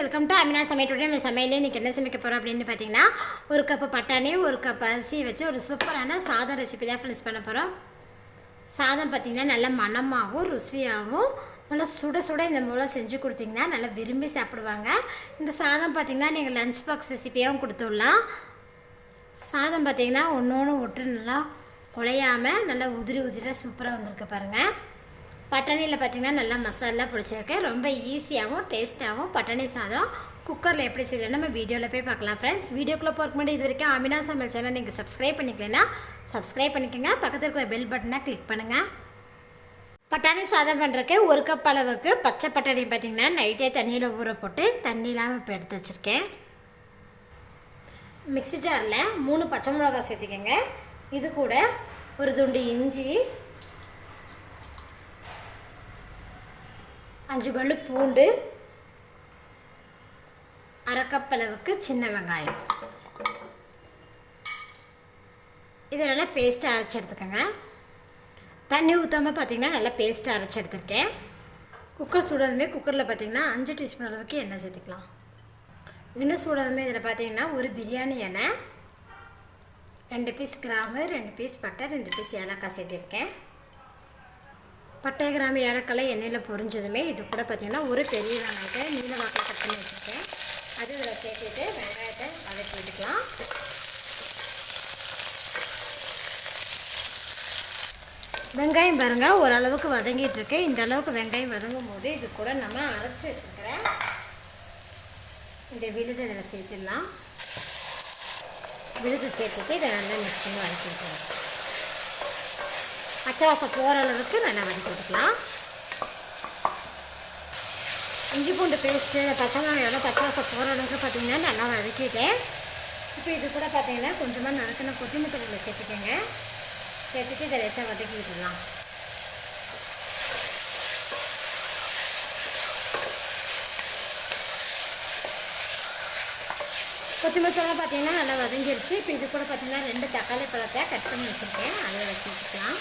Welcome to Amina சமையல். Today நம்ம சமையலே இன்றைக்கி என்ன சமைக்க போகிறோம் அப்படின்னு பார்த்தீங்கன்னா, ஒரு கப்பு பட்டாணி, ஒரு கப் அரிசி வச்சு ஒரு சூப்பரான சாதம் ரெசிபி தான் ஃபினிஷ் பண்ண போகிறோம். சாதம் பார்த்திங்கன்னா நல்ல மணமாகவும் ருசியாகவும் நல்லா சுட சுட இந்த மூலம் செஞ்சு கொடுத்திங்கன்னா நல்லா விரும்பி சாப்பிடுவாங்க. இந்த சாதம் பார்த்திங்கன்னா நீங்கள் லஞ்ச் பாக்ஸ் ரெசிப்பியாகவும் கொடுத்துடலாம். சாதம் பார்த்திங்கன்னா ஒன்று விட்டு நல்லா குழையாமல் நல்லா உதிரி உதிரியாக சூப்பராக வந்திருக்கு பாருங்கள். பட்டாணியில் பார்த்திங்கன்னா நல்லா மசாலா பிடிச்சிருக்கேன். ரொம்ப ஈஸியாகவும் டேஸ்ட்டாகவும் பட்டாணி சாதம் குக்கரில் எப்படி செய்யலாம் நம்ம வீடியோவில் போய் பார்க்கலாம் ஃப்ரெண்ட்ஸ். வீடியோக்குள்ளே போகிறக்கு முன்னாடி இது வரைக்கும் ஆமினா சமையல் சேனல் நீங்கள் சப்ஸ்கிரைப் பண்ணிக்கலன்னா சப்ஸ்கிரைப் பண்ணிக்கோங்க. பக்கத்தில் இருக்கிற பெல் பட்டனை கிளிக் பண்ணுங்கள். பட்டாணி சாதம் பண்ணுறதுக்கு ஒரு கப் அளவுக்கு பச்சை பட்டாணி பார்த்திங்கன்னா நைட்டே தண்ணியில் ஊற போட்டு தண்ணி இல்லாமல் இப்போ எடுத்து வச்சுருக்கேன். மிக்ஸி ஜாரில் 3 பச்சை மிளகாய் சேர்த்துக்கோங்க. இது கூட ஒரு துண்டு இஞ்சி, 5 பல்லு பூண்டு, அரை கப் அளவுக்கு சின்ன வெங்காயம், இதை நல்லா பேஸ்ட்டாக அரைச்சி எடுத்துக்கோங்க. தண்ணி ஊற்றாமல் பார்த்திங்கன்னா நல்லா பேஸ்ட்டாக அரைச்சி எடுத்துருக்கேன். குக்கர் சூடாதுமே குக்கரில் பார்த்திங்கன்னா 5 டீஸ்பூன் அளவுக்கு எண்ணெய் சேர்த்துக்கலாம். இன்னும் சூடாதுமே இதில் பார்த்திங்கன்னா ஒரு பிரியாணி எண்ணெய், 2 பீஸ் கிராம்பு, 2 பீஸ் பட்டை, 2 பீஸ் ஏலக்காய் சேர்த்திருக்கேன். பட்டை கிராம்பு ஏலக்காய் எண்ணெயில் பொரிஞ்சதுமே இது கூட பார்த்திங்கன்னா ஒரு பெரிய வெங்காயத்தை நீல வாக்கில் கட் பண்ணி வச்சுருக்கேன். அது இதில் சேர்த்துட்டு வெங்காயத்தை வதக்கி விட்டுக்கலாம். வெங்காயம் பாருங்கள் ஓரளவுக்கு வதங்கிட்டுருக்கு. இந்த அளவுக்கு வெங்காயம் வதங்கும் போது இது கூட நம்ம அரைச்சி வச்சுருக்கிறேன் இந்த விழுதை இதில் சேர்த்துடலாம். விழுது சேர்த்துட்டு இதை நல்லா மிக்ஸ் பண்ணி வதக்கி விட்டுக்கலாம். பச்சை வாசம் போகிற அளவுக்கு நல்லா வதக்கி விட்டுக்கலாம். இஞ்சி பூண்டு பேஸ்ட்டு பச்சை மிளகாயோட பச்சை வாசம் போகிற அளவுக்கு பார்த்திங்கன்னா நல்லா வதக்கிட்டேன். இப்போ இது கூட பார்த்திங்கன்னா கொஞ்சமாக நறுக்கின கொத்தமல்லி சேர்த்துக்கோங்க. சேர்த்துட்டு இதை லேசாக வதக்கி விட்டுடலாம். கொத்தமல்லி பார்த்திங்கன்னா நல்லா வதங்கிடுச்சு. இப்போ இது கூட பார்த்திங்கன்னா 2 தக்காளி பழத்தை கட் பண்ணி வச்சுருக்கேன். அதை வச்சுக்கலாம்.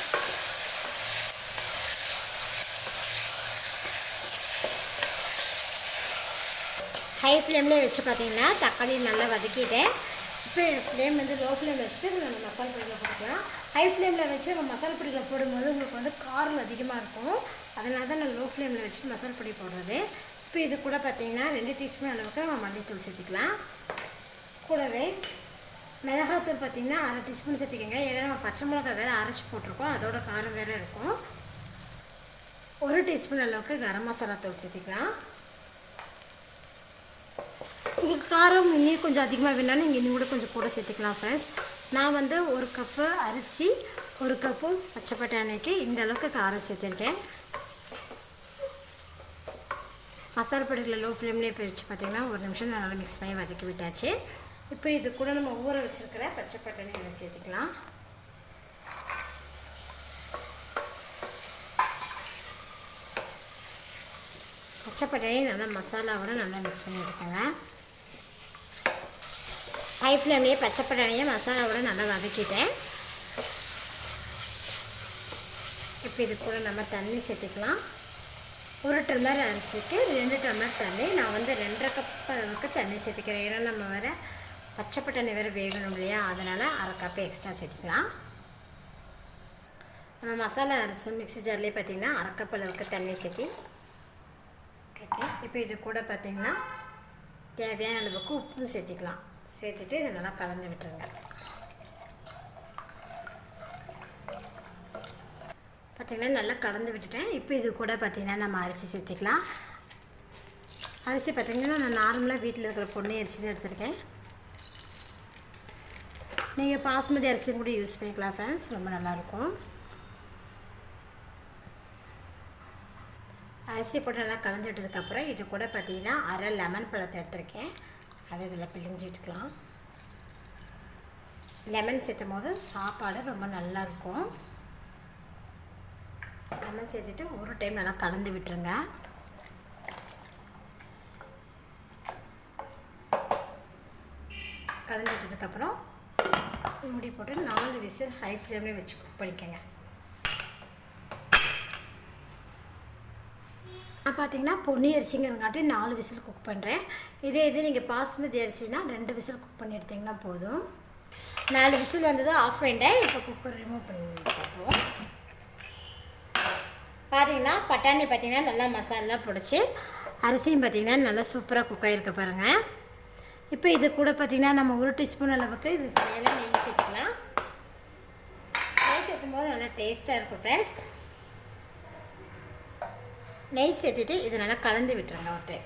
ஹை ஃப்ளேம்லேயே வச்சு பார்த்திங்கன்னா தக்காளி நல்லா வதக்கிட்டேன். இப்போ ஃப்ளேம் லோ ஃப்ளேமில் வச்சுட்டு நம்ம மசாலா பொடியில் போட்டுக்கலாம். ஹை ஃப்ளேமில் வச்சு நம்ம மசாலா பொடியில் போடும்போது உங்களுக்கு காரம் அதிகமாக இருக்கும். அதனால தான் நான் லோ ஃப்ளேமில் வச்சு மசாலா பொடி போடுறது. இப்போ இது கூட பார்த்திங்கன்னா 2 டீஸ்பூன் அளவுக்கு நம்ம மல்லித்தூள் சேர்த்துக்கலாம். கூடவே மிளகாத்தூள் பார்த்திங்கன்னா அரை டீஸ்பூன் சேர்த்துக்கோங்க. ஏன்னா நம்ம பச்சை மிளகாய் வேறு அரைச்சி போட்டிருக்கோம், அதோட காரம் வேறு இருக்கும். 1 டீஸ்பூன் அளவுக்கு கரம் மசாலா தூள் சேர்த்துக்கலாம். உங்களுக்கு காரம் இன்னும் கொஞ்சம் அதிகமாக வேணாலும் நீங்கள் இன்னும் கூட கொஞ்சம் கூட சேர்த்துக்கலாம் ஃப்ரெண்ட்ஸ். நான் 1 கப்பு அரிசி 1 கப்பு பச்சை பட்டாணிக்கு இந்த அளவுக்கு காரம் சேர்த்துருக்கேன். மசாலா பொடியில் லோ ஃப்ளேம்லேயே போயிடுச்சு பார்த்திங்கன்னா 1 நிமிஷம் நல்லா மிக்ஸ் பண்ணி வதக்கி விட்டாச்சு. இப்போ இது கூட நம்ம ஊற வச்சுருக்கிற பச்சை பட்டாணி இதில் சேர்த்துக்கலாம். பச்சை பட்டாணி நல்லா மசாலாவோட நல்லா மிக்ஸ் பண்ணி வச்சுக்கோங்க. ஹை ஃப்ளேம்லேயே பச்சை பட்டாணியை மசாலாவோட நல்லா வதக்கிட்டேன். இப்போ இது கூட நம்ம தண்ணி சேர்த்துக்கலாம். 1 டம்ளர் அரிசிக்கு 2 டம்ளர் தண்ணி. நான் 2.5 கப் அளவுக்கு தண்ணி சேர்த்துக்கிறேன். ஏன்னா நம்ம வேறு பச்சை பட்டாணி வேறு வேகணும் இல்லையா, அதனால் அரை கப்பு எக்ஸ்ட்ரா சேர்த்துக்கலாம். நம்ம மசாலா அரைச்சோம் மிக்ஸி ஜார்லேயே பார்த்திங்கன்னா அரை கப் அளவுக்கு தண்ணி சேர்த்தி ஓகே. இப்போ இது கூட பார்த்திங்கன்னா தேவையான அளவுக்கு உப்பும் சேர்த்திக்கலாம். சேர்த்துட்டு இதை நல்லா கலந்து விட்டுருங்க. பார்த்திங்கன்னா நல்லா கலந்து விட்டுட்டேன். இப்போ இது கூட பார்த்திங்கன்னா நம்ம அரிசி சேர்த்துக்கலாம். அரிசி பார்த்திங்கன்னா நான் நார்மலாக வீட்டில் இருக்கிற பொன்னி அரிசி தான் எடுத்துருக்கேன். நீங்கள் பாஸ்மதி அரிசி கூட யூஸ் பண்ணிக்கலாம் ஃப்ரெண்ட்ஸ், ரொம்ப நல்லாயிருக்கும். அரிசி போட்டு நல்லா கலந்து விட்டதுக்கப்புறம் இது கூட பார்த்திங்கன்னா அரை லெமன் பழத்தை எடுத்துருக்கேன். அதை இதில் பிழிஞ்சு விட்டுக்கலாம். லெமன் சேர்த்தும் போது சாப்பாடு ரொம்ப நல்லாயிருக்கும். லெமன் சேர்த்துட்டு ஒரு டைம் நல்லா கலந்து விட்டுருங்க. கலந்து விட்டதுக்கப்புறம் மூடி போட்டு 4 விசில் ஹை ஃப்ளேம்லேயே வச்சு குக் பண்ணிக்கோங்க. நான் பார்த்தீங்கன்னா பொன்னி அரிசிங்கிறங்காட்டி 4 விசில் குக் பண்ணுறேன். இது நீங்கள் பாஸ்மதி அரிசினா 2 விசில் குக் பண்ணி எடுத்திங்கன்னா போதும். 4 விசில் வந்ததும் ஆஃப் பண்ணிட்டேன். இப்போ குக்கர் ரிமூவ் பண்ணி பார்ப்போம். பார்த்தீங்கன்னா பட்டாணி பார்த்தீங்கன்னா நல்லா மசாலெலாம் பிடிச்சி அரிசியும் பார்த்தீங்கன்னா நல்லா சூப்பராக குக் ஆகிருக்க பாருங்கள். இப்போ இது கூட பார்த்தீங்கன்னா நம்ம 1 டீஸ்பூன் அளவுக்கு இதுக்கு மேலே நெய் சேர்த்துக்கலாம். நெய் சேர்த்தும் போது நல்லா டேஸ்ட்டாக இருக்கும் ஃப்ரெண்ட்ஸ். நெய் சேர்த்துட்டு இதை நல்லா கலந்து விட்டுருங்க ஒரு டைம்.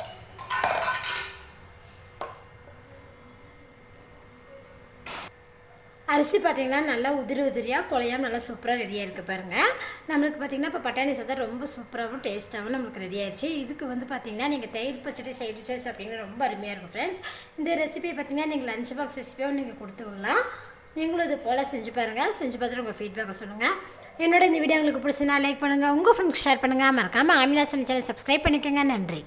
அரிசி பார்த்திங்கன்னா நல்லா உதிரியாக குழையாமல் நல்லா சூப்பராக ரெடியாக இருக்குது பாருங்கள். நம்மளுக்கு பார்த்திங்கன்னா இப்போ பட்டாணி சாதம் ரொம்ப சூப்பராகவும் டேஸ்ட்டாகவும் நம்மளுக்கு ரெடி ஆயிடுச்சு. இதுக்கு வந்து பார்த்திங்கன்னா நீங்கள் தயிர் பச்சடி சைட் டிஷ்ஷஸ் அப்படின்னு ரொம்ப அருமையாக இருக்கும் ஃப்ரெண்ட்ஸ். இந்த ரெசிபியை பார்த்திங்கன்னா நீங்கள் லஞ்ச் பாக்ஸ் ரெசிபியாகவும் நீங்கள் கொடுத்து விடலாம். நீங்களும் இது போல் செஞ்சு பாருங்கள். செஞ்சு பார்த்துட்டு உங்கள் ஃபீட்பேக்கை சொல்லுங்கள். என்னோட இந்த வீடியோ உங்களுக்கு பிடிச்சினா லைக் பண்ணுங்கள், உங்கள் ஃப்ரெண்ட்ஸ்க்கு ஷேர் பண்ணுங்கள். மறக்காமல் ஆமினா சேனல் சப்ஸ்கிரைப் பண்ணிக்கோங்க. நன்றி.